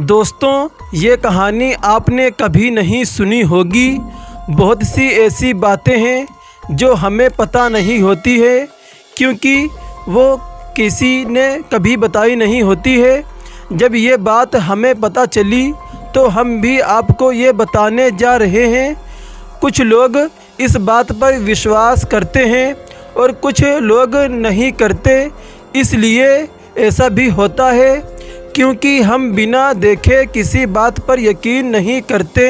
दोस्तों, ये कहानी आपने कभी नहीं सुनी होगी। बहुत सी ऐसी बातें हैं जो हमें पता नहीं होती है, क्योंकि वो किसी ने कभी बताई नहीं होती है। जब ये बात हमें पता चली तो हम भी आपको ये बताने जा रहे हैं। कुछ लोग इस बात पर विश्वास करते हैं और कुछ लोग नहीं करते। इसलिए ऐसा भी होता है क्योंकि हम बिना देखे किसी बात पर यकीन नहीं करते।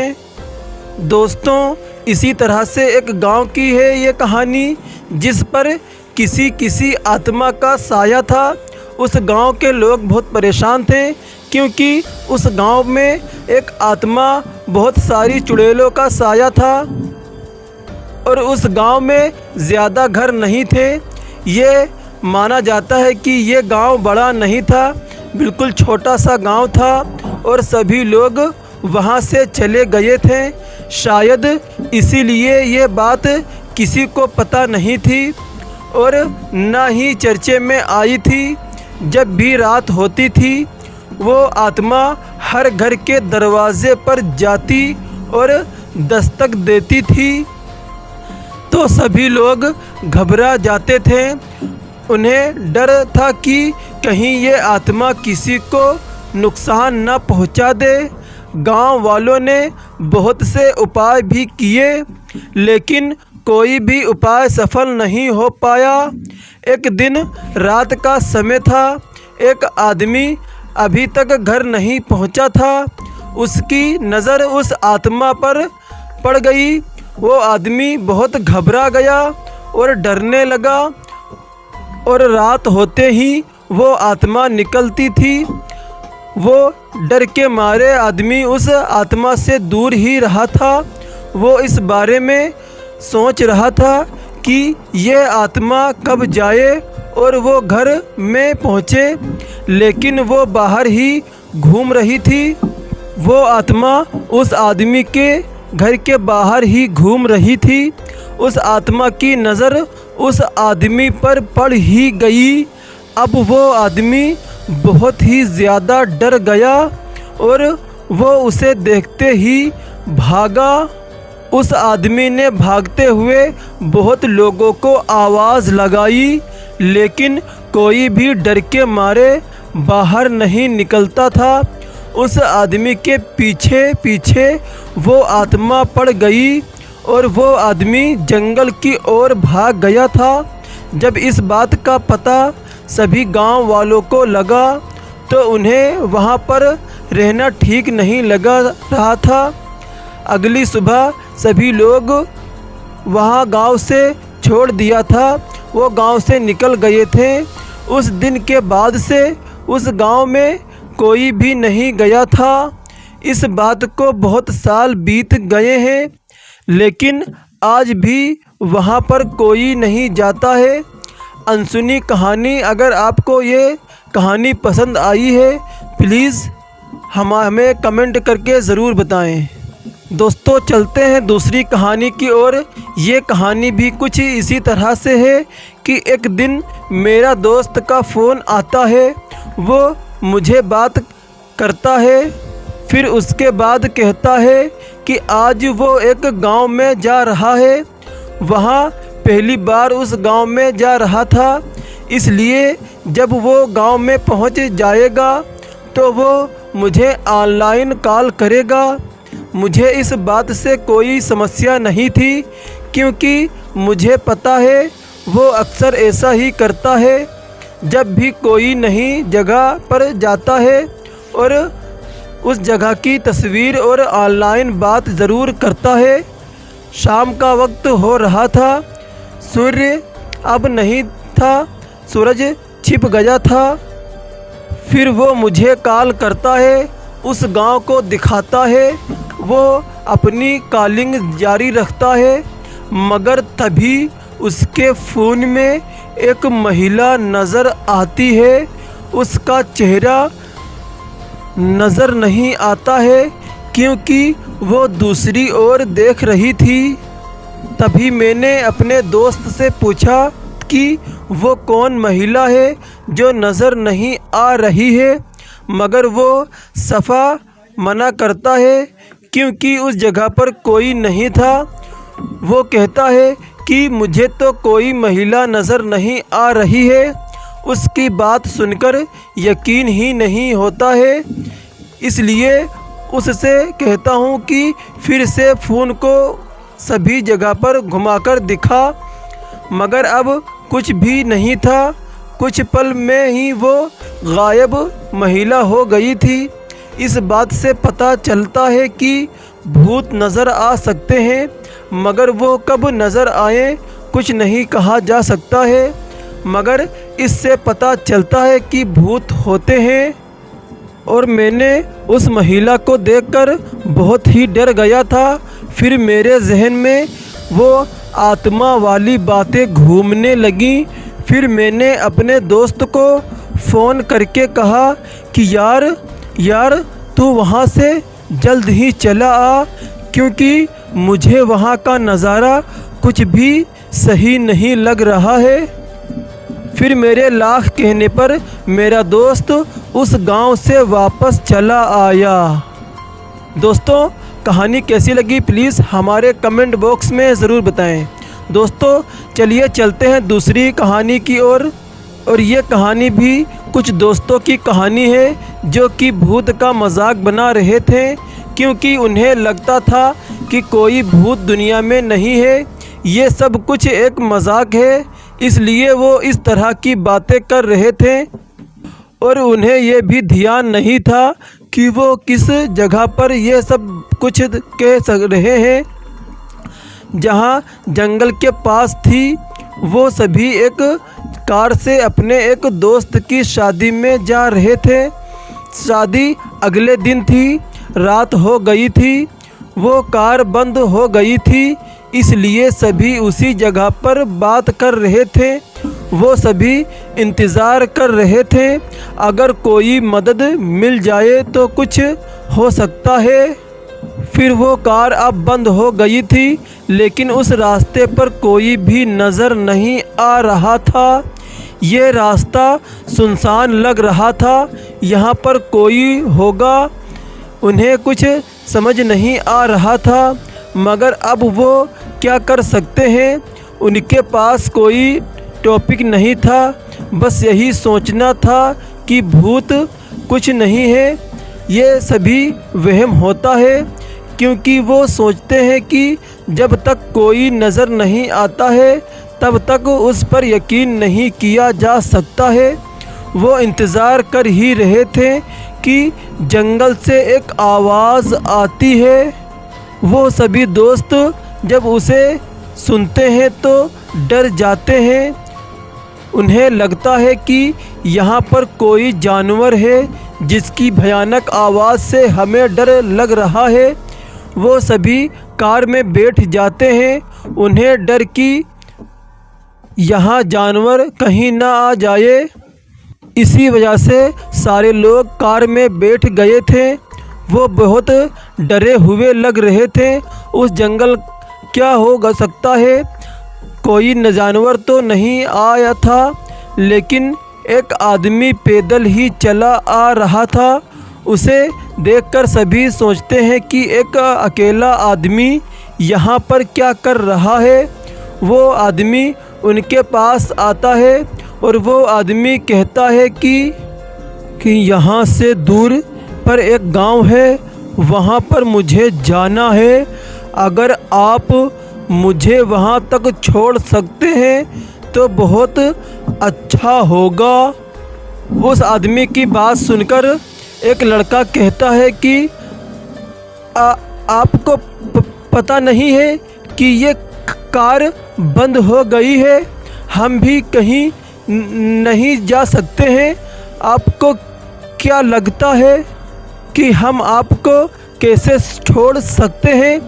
दोस्तों, इसी तरह से एक गांव की है ये कहानी, जिस पर किसी आत्मा का साया था। उस गांव के लोग बहुत परेशान थे क्योंकि उस गांव में एक आत्मा बहुत सारी चुड़ैलों का साया था और उस गांव में ज़्यादा घर नहीं थे। ये माना जाता है कि ये गांव बड़ा नहीं था, बिल्कुल छोटा सा गांव था और सभी लोग वहां से चले गए थे। शायद इसीलिए ये बात किसी को पता नहीं थी और ना ही चर्चे में आई थी। जब भी रात होती थी वो आत्मा हर घर के दरवाजे पर जाती और दस्तक देती थी, तो सभी लोग घबरा जाते थे। उन्हें डर था कि कहीं ये आत्मा किसी को नुकसान न पहुंचा दे। गांव वालों ने बहुत से उपाय भी किए, लेकिन कोई भी उपाय सफल नहीं हो पाया। एक दिन रात का समय था। एक आदमी अभी तक घर नहीं पहुंचा था। उसकी नज़र उस आत्मा पर पड़ गई। वो आदमी बहुत घबरा गया और डरने लगा और रात होते ही वो आत्मा निकलती थी। वो डर के मारे आदमी उस आत्मा से दूर ही रहा था। वो इस बारे में सोच रहा था कि ये आत्मा कब जाए और वो घर में पहुँचे, लेकिन वो बाहर ही घूम रही थी। वो आत्मा उस आदमी के घर के बाहर ही घूम रही थी। उस आत्मा की नज़र उस आदमी पर पड़ ही गई। अब वो आदमी बहुत ही ज़्यादा डर गया और वो उसे देखते ही भागा। उस आदमी ने भागते हुए बहुत लोगों को आवाज़ लगाई, लेकिन कोई भी डर के मारे बाहर नहीं निकलता था। उस आदमी के पीछे पीछे वो आत्मा पड़ गई और वो आदमी जंगल की ओर भाग गया था। जब इस बात का पता सभी गांव वालों को लगा तो उन्हें वहां पर रहना ठीक नहीं लगा रहा था। अगली सुबह सभी लोग वहां गांव से छोड़ दिया था। वो गांव से निकल गए थे। उस दिन के बाद से उस गांव में कोई भी नहीं गया था। इस बात को बहुत साल बीत गए हैं, लेकिन आज भी वहाँ पर कोई नहीं जाता है। अनसुनी कहानी, अगर आपको ये कहानी पसंद आई है प्लीज़ हमें कमेंट करके ज़रूर बताएं। दोस्तों, चलते हैं दूसरी कहानी की ओर। ये कहानी भी कुछ इसी तरह से है कि एक दिन मेरा दोस्त का फ़ोन आता है। वो मुझे बात करता है, फिर उसके बाद कहता है कि आज वो एक गांव में जा रहा है। वहाँ पहली बार उस गांव में जा रहा था, इसलिए जब वो गांव में पहुँच जाएगा तो वो मुझे ऑनलाइन कॉल करेगा। मुझे इस बात से कोई समस्या नहीं थी, क्योंकि मुझे पता है वो अक्सर ऐसा ही करता है। जब भी कोई नई जगह पर जाता है और उस जगह की तस्वीर और ऑनलाइन बात ज़रूर करता है। शाम का वक्त हो रहा था, सूर्य अब नहीं था, सूरज छिप गया था। फिर वो मुझे कॉल करता है, उस गांव को दिखाता है। वो अपनी कॉलिंग जारी रखता है, मगर तभी उसके फ़ोन में एक महिला नज़र आती है। उसका चेहरा नज़र नहीं आता है क्योंकि वो दूसरी ओर देख रही थी। तभी मैंने अपने दोस्त से पूछा कि वो कौन महिला है जो नज़र नहीं आ रही है। मगर वो सफ़ा मना करता है क्योंकि उस जगह पर कोई नहीं था। वो कहता है कि मुझे तो कोई महिला नज़र नहीं आ रही है। उसकी बात सुनकर यकीन ही नहीं होता है, इसलिए उससे कहता हूँ कि फिर से फ़ोन को सभी जगह पर घुमाकर दिखा, मगर अब कुछ भी नहीं था। कुछ पल में ही वो गायब महिला हो गई थी। इस बात से पता चलता है कि भूत नज़र आ सकते हैं, मगर वो कब नज़र आए कुछ नहीं कहा जा सकता है, मगर इससे पता चलता है कि भूत होते हैं। और मैंने उस महिला को देखकर बहुत ही डर गया था। फिर मेरे जहन में वो आत्मा वाली बातें घूमने लगीं। फिर मैंने अपने दोस्त को फ़ोन करके कहा कि यार तू वहाँ से जल्द ही चला आ, क्योंकि मुझे वहाँ का नज़ारा कुछ भी सही नहीं लग रहा है। फिर मेरे लाख कहने पर मेरा दोस्त उस गांव से वापस चला आया। दोस्तों, कहानी कैसी लगी प्लीज़ हमारे कमेंट बॉक्स में ज़रूर बताएं। दोस्तों, चलिए चलते हैं दूसरी कहानी की ओर। और ये कहानी भी कुछ दोस्तों की कहानी है जो कि भूत का मजाक बना रहे थे, क्योंकि उन्हें लगता था कि कोई भूत दुनिया में नहीं है, ये सब कुछ एक मजाक है, इसलिए वो इस तरह की बातें कर रहे थे। और उन्हें ये भी ध्यान नहीं था कि वो किस जगह पर ये सब कुछ कह रहे हैं। जहाँ जंगल के पास थी, वो सभी एक कार से अपने एक दोस्त की शादी में जा रहे थे। शादी अगले दिन थी, रात हो गई थी, वो कार बंद हो गई थी, इसलिए सभी उसी जगह पर बात कर रहे थे। वो सभी इंतज़ार कर रहे थे, अगर कोई मदद मिल जाए तो कुछ हो सकता है। फिर वो कार अब बंद हो गई थी, लेकिन उस रास्ते पर कोई भी नज़र नहीं आ रहा था। ये रास्ता सुनसान लग रहा था, यहाँ पर कोई होगा उन्हें कुछ समझ नहीं आ रहा था, मगर अब वो क्या कर सकते हैं। उनके पास कोई टॉपिक नहीं था, बस यही सोचना था कि भूत कुछ नहीं है। ये सभी वहम होता है, क्योंकि वो सोचते हैं कि जब तक कोई नज़र नहीं आता है तब तक उस पर यकीन नहीं किया जा सकता है। वो इंतज़ार कर ही रहे थे कि जंगल से एक आवाज़ आती है। वो सभी दोस्त जब उसे सुनते हैं तो डर जाते हैं। उन्हें लगता है कि यहाँ पर कोई जानवर है जिसकी भयानक आवाज़ से हमें डर लग रहा है। वो सभी कार में बैठ जाते हैं। उन्हें डर कि यहाँ जानवर कहीं ना आ जाए, इसी वजह से सारे लोग कार में बैठ गए थे। वो बहुत डरे हुए लग रहे थे। उस जंगल क्या हो सकता है, कोई जानवर तो नहीं आया था, लेकिन एक आदमी पैदल ही चला आ रहा था। उसे देखकर सभी सोचते हैं कि एक अकेला आदमी यहाँ पर क्या कर रहा है। वो आदमी उनके पास आता है और वो आदमी कहता है कि यहाँ से दूर पर एक गांव है, वहाँ पर मुझे जाना है। अगर आप मुझे वहाँ तक छोड़ सकते हैं तो बहुत अच्छा होगा। उस आदमी की बात सुनकर एक लड़का कहता है कि आपको पता नहीं है कि ये कार बंद हो गई है, हम भी कहीं नहीं जा सकते हैं। आपको क्या लगता है कि हम आपको कैसे छोड़ सकते हैं?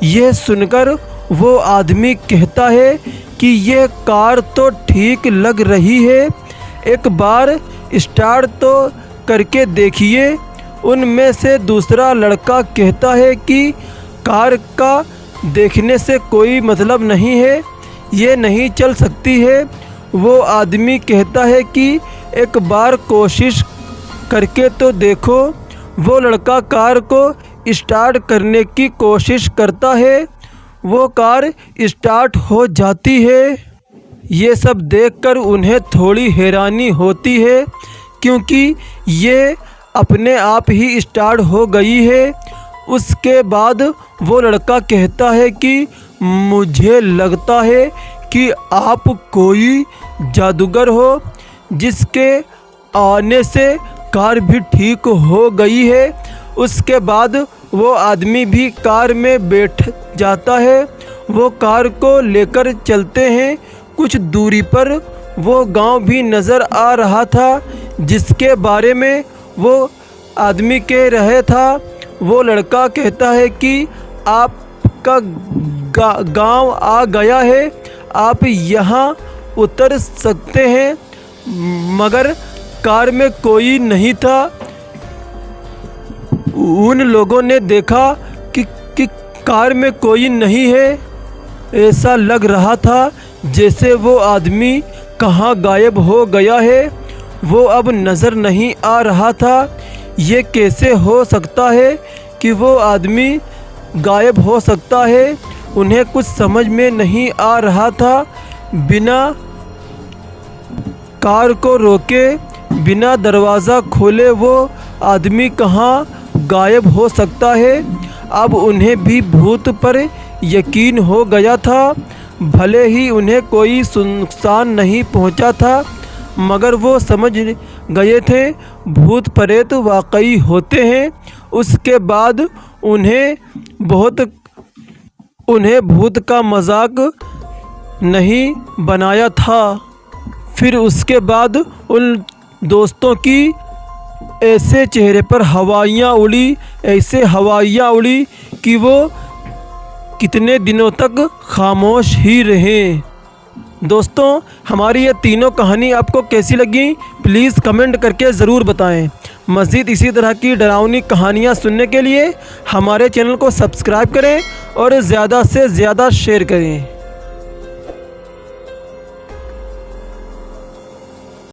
यह सुनकर वो आदमी कहता है कि यह कार तो ठीक लग रही है, एक बार स्टार्ट तो करके देखिए। उनमें से दूसरा लड़का कहता है कि कार का देखने से कोई मतलब नहीं है, ये नहीं चल सकती है। वो आदमी कहता है कि एक बार कोशिश करके तो देखो। वो लड़का कार को स्टार्ट करने की कोशिश करता है, वो कार स्टार्ट हो जाती है। ये सब देखकर उन्हें थोड़ी हैरानी होती है, क्योंकि ये अपने आप ही स्टार्ट हो गई है। उसके बाद वो लड़का कहता है कि मुझे लगता है कि आप कोई जादूगर हो, जिसके आने से कार भी ठीक हो गई है। उसके बाद वो आदमी भी कार में बैठ जाता है। वो कार को लेकर चलते हैं। कुछ दूरी पर वो गांव भी नज़र आ रहा था, जिसके बारे में वो आदमी कह रहा था। वो लड़का कहता है कि आपका गांव आ गया है, आप यहाँ उतर सकते हैं। मगर कार में कोई नहीं था। उन लोगों ने देखा कि कार में कोई नहीं है। ऐसा लग रहा था जैसे वो आदमी कहाँ गायब हो गया है। वो अब नज़र नहीं आ रहा था। ये कैसे हो सकता है कि वो आदमी गायब हो सकता है? उन्हें कुछ समझ में नहीं आ रहा था। बिना कार को रोके, बिना दरवाज़ा खोले वो आदमी कहाँ गायब हो सकता है? अब उन्हें भी भूत पर यकीन हो गया था। भले ही उन्हें कोई नुकसान नहीं पहुंचा था, मगर वो समझ गए थे भूत प्रेत वाकई होते हैं। उसके बाद उन्हें भूत का मजाक नहीं बनाया था। फिर उसके बाद उन दोस्तों की ऐसे चेहरे पर ऐसे हवाइयाँ उड़ी कि वो कितने दिनों तक खामोश ही रहे। दोस्तों, हमारी ये तीनों कहानी आपको कैसी लगी, प्लीज़ कमेंट करके ज़रूर बताएं। मज़ीद इसी तरह की डरावनी कहानियाँ सुनने के लिए हमारे चैनल को सब्सक्राइब करें और ज़्यादा से ज़्यादा शेयर करें।